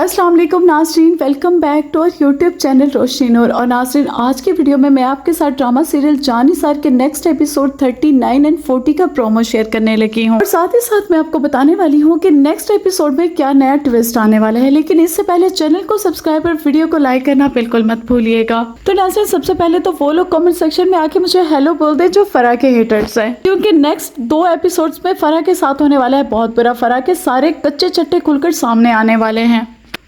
अस्सलाम वालेकुम नाज़रीन, welcome back to our YouTube channel Roshni Noor. और नाज़रीन, आज की वीडियो में मैं आपके साथ ड्रामा सीरियल जानिसार के नेक्स्ट एपिसोड 39 एंड 40 का प्रोमो शेयर करने लगी हूँ। और साथ ही साथ मैं आपको बताने वाली हूँ कि नेक्स्ट एपिसोड में क्या नया ट्विस्ट आने वाला है। लेकिन इससे पहले चैनल को सब्सक्राइब और वीडियो को लाइक करना बिल्कुल मत भूलिएगा। तो नाज़रीन, सबसे पहले तो वो लोग कॉमेंट सेक्शन में आके मुझे हेलो बोल दे जो फराह के हेटर्स है, क्योंकि नेक्स्ट 2 एपिसोड्स में फराह के साथ होने वाला है बहुत बुरा। फराह के सारे कच्चे चट्टे खुलकर सामने आने वाले हैं।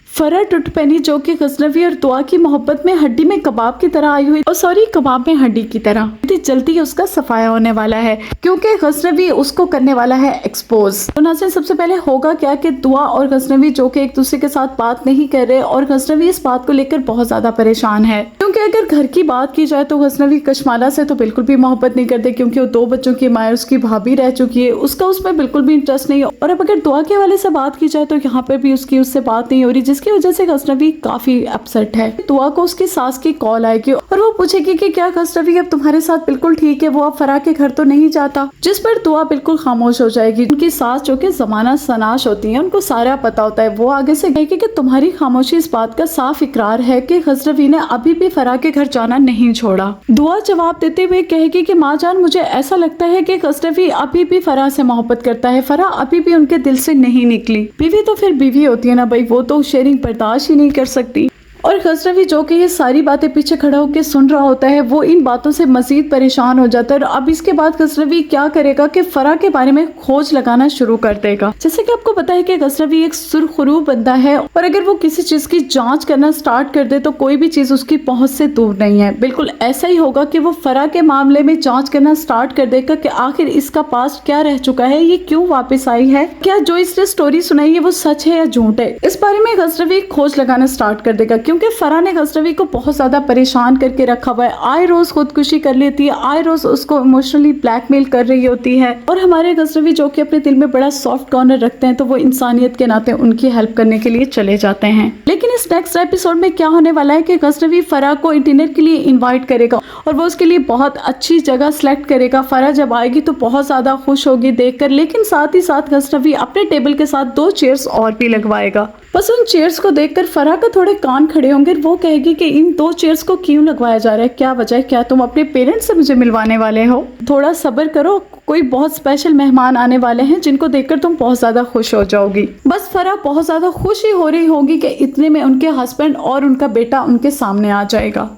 फराह टुटपैनी जो कि गजनवी और दुआ की मोहब्बत में हड्डी में कबाब की तरह आई हुई, और सॉरी कबाब में हड्डी की तरह, जल्दी उसका सफाया होने वाला है क्योंकि गजनवी उसको करने वाला है एक्सपोज। तो नाज़रीन, सबसे पहले होगा क्या कि दुआ और गजनवी जो कि एक दूसरे के साथ बात नहीं कर रहे, और गजनवी इस बात को लेकर बहुत ज्यादा परेशान है क्योंकि अगर घर की बात की जाए तो गजनवी कशमाला से तो बिल्कुल भी मोहब्बत नहीं करते, क्योंकि वो 2 बच्चों की माँ, उसकी भाभी रह चुकी है, उसका उसमें बिल्कुल भी इंटरेस्ट नहीं है। और अब अगर दुआ के हवाले से बात की जाए तो यहाँ पे भी उसकी उससे बात नहीं हो रही, जिसकी वजह से गजनवी काफी अपसेट है। दुआ को उसकी सास की कॉल आएगी और वो पूछेगी कि क्या गजनवी अब तुम्हारे साथ बिल्कुल ठीक है, वो अब फराह के घर तो नहीं जाता, जिस पर दुआ बिल्कुल खामोश हो जाएगी। उनकी सास जो कि जमाना सनाश होती है, उनको सारा पता होता है। वो आगे से कहेगी कि तुम्हारी खामोशी इस बात का साफ इकरार है कि गजनवी ने अभी भी फराह के घर जाना नहीं छोड़ा। दुआ जवाब देते हुए कहेगी कि माँ जान, मुझे ऐसा लगता है कि गजनवी अभी भी फराह से मोहब्बत करता है, फराह अभी भी उनके दिल से नहीं निकली। बीवी तो फिर बीवी होती है ना भाई, वो तो शेयरिंग बर्दाश्त ही नहीं कर सकती। और गजनवी जो कि ये सारी बातें पीछे खड़ा होकर सुन रहा होता है, वो इन बातों से मजीद परेशान हो जाता है। और अब इसके बाद गजनवी क्या करेगा कि फराह के बारे में खोज लगाना शुरू कर देगा। जैसे कि आपको पता है कि गजनवी एक सुरखरू बंदा है, और अगर वो किसी चीज की जांच करना स्टार्ट कर दे तो कोई भी चीज उसकी पहुंच से दूर नहीं है। बिल्कुल ऐसा ही होगा कि वो फराह के मामले में जांच करना स्टार्ट कर देगा कि आखिर इसका पास्ट क्या रह चुका है, ये क्यों वापस आई है, क्या जो इसने स्टोरी सुनाई है वो सच है या झूठ है। इस बारे में गजनवी खोज लगाना स्टार्ट कर देगा, क्योंकि फराह ने गजनवी को बहुत ज्यादा परेशान करके रखा हुआ है। आए रोज खुदकुशी कर लेती है, आए रोज उसको इमोशनली ब्लैकमेल कर रही होती है। और हमारे गजनवी जो कि अपने दिल में बड़ा सॉफ्ट कॉर्नर रखते हैं, तो वो इंसानियत के नाते उनकी हेल्प करने के लिए चले जाते हैं। लेकिन इस नेक्स्ट एपिसोड में क्या होने वाला है कि गजनवी फराह को डिनर के लिए इन्वाइट करेगा, और वो उसके लिए बहुत अच्छी जगह सेलेक्ट करेगा। फराह जब आएगी तो बहुत ज्यादा खुश होगी देखकर, लेकिन साथ ही साथ गजनवी अपने टेबल के साथ 2 चेयर्स और भी लगवाएगा। बस उन चेयर्स को देखकर फराह का थोड़े कान खड़े होंगे। वो कहेगी कि इन 2 चेयर्स को क्यों लगवाया जा रहा है, क्या वजह है, क्या तुम अपने पेरेंट्स से मुझे मिलवाने वाले हो? थोड़ा सब्र करो, कोई बहुत स्पेशल मेहमान आने वाले हैं जिनको देखकर तुम बहुत ज्यादा खुश हो जाओगी। बस फराह बहुत ज्यादा खुशी हो रही होगी कि इतने में उनके हस्बैंड और उनका बेटा उनके सामने आ जाएगा।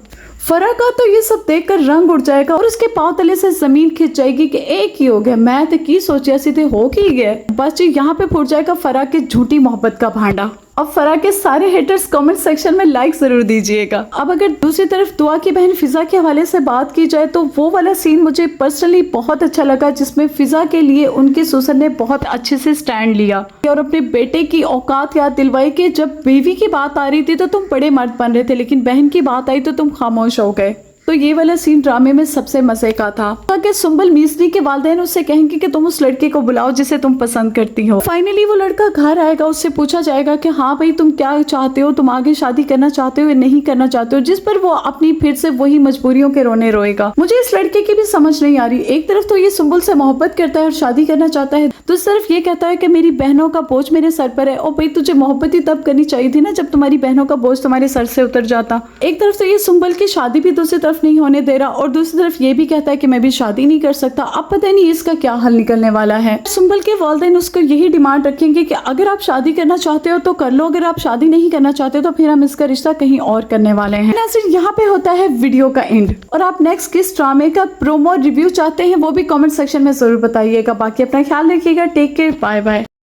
फराह का तो ये सब देखकर रंग उड़ जाएगा और उसके पांव तले से जमीन खिंच जाएगी कि एक ही हो गया, मैं तो की सोचा सीधे हो की गया। बस यहाँ पे फूट जाएगा फराह की झूठी मोहब्बत का भांडा। अब फराह के सारे हेटर्स कमेंट सेक्शन में लाइक जरूर दीजिएगा। अब अगर दूसरी तरफ दुआ की बहन फिजा के हवाले से बात की जाए तो वो वाला सीन मुझे पर्सनली बहुत अच्छा लगा, जिसमें फिजा के लिए उनके ससुर ने बहुत अच्छे से स्टैंड लिया और अपने बेटे की औकात याद दिलवाई कि जब बीवी की बात आ रही थी तो तुम बड़े मर्द बन रहे थे, लेकिन बहन की बात आई तो तुम खामोश हो गए। तो ये वाला सीन ड्रामे में सबसे मजे का था। कि सुंबल मीसरी के वालिदैन उससे कहेंगे कि तुम उस लड़के को बुलाओ जिसे तुम पसंद करती हो। फाइनली वो लड़का घर आएगा, उससे पूछा जाएगा कि हाँ भाई तुम क्या चाहते हो, तुम आगे शादी करना चाहते हो या नहीं करना चाहते हो, जिस पर वो अपनी फिर से वही मजबूरियों के रोने रोएगा। मुझे इस लड़के की भी समझ नहीं आ रही। एक तरफ तो ये सुंबल से मोहब्बत करता है और शादी करना चाहता है, दूसरी तरफ ये कहता है कि मेरी बहनों का बोझ मेरे सर पर है। और भाई तुझे मोहब्बत ही तब करनी चाहिए थी ना जब तुम्हारी बहनों का बोझ तुम्हारे सर से उतर जाता। एक तरफ तो ये सुंबल की शादी भी दूसरी तरफ नहीं होने दे रहा, और दूसरी तरफ ये भी कहता है कि मैं भी शादी नहीं कर सकता। अब पता नहीं इसका क्या हल निकलने वाला है। सुंबल के वालिदैन उसको यही डिमांड रखेंगे कि अगर आप शादी करना चाहते हो तो कर लो, अगर आप शादी नहीं करना चाहते तो फिर हम इसका रिश्ता कहीं और करने वाले हैं। नाज़रीन, यहाँ पे होता है वीडियो का एंड। और आप नेक्स्ट किस ड्रामे का प्रोमो रिव्यू चाहते हैं वो भी कमेंट सेक्शन में जरूर बताइएगा। बाकी अपना ख्याल रखिएगा। Take care, bye bye.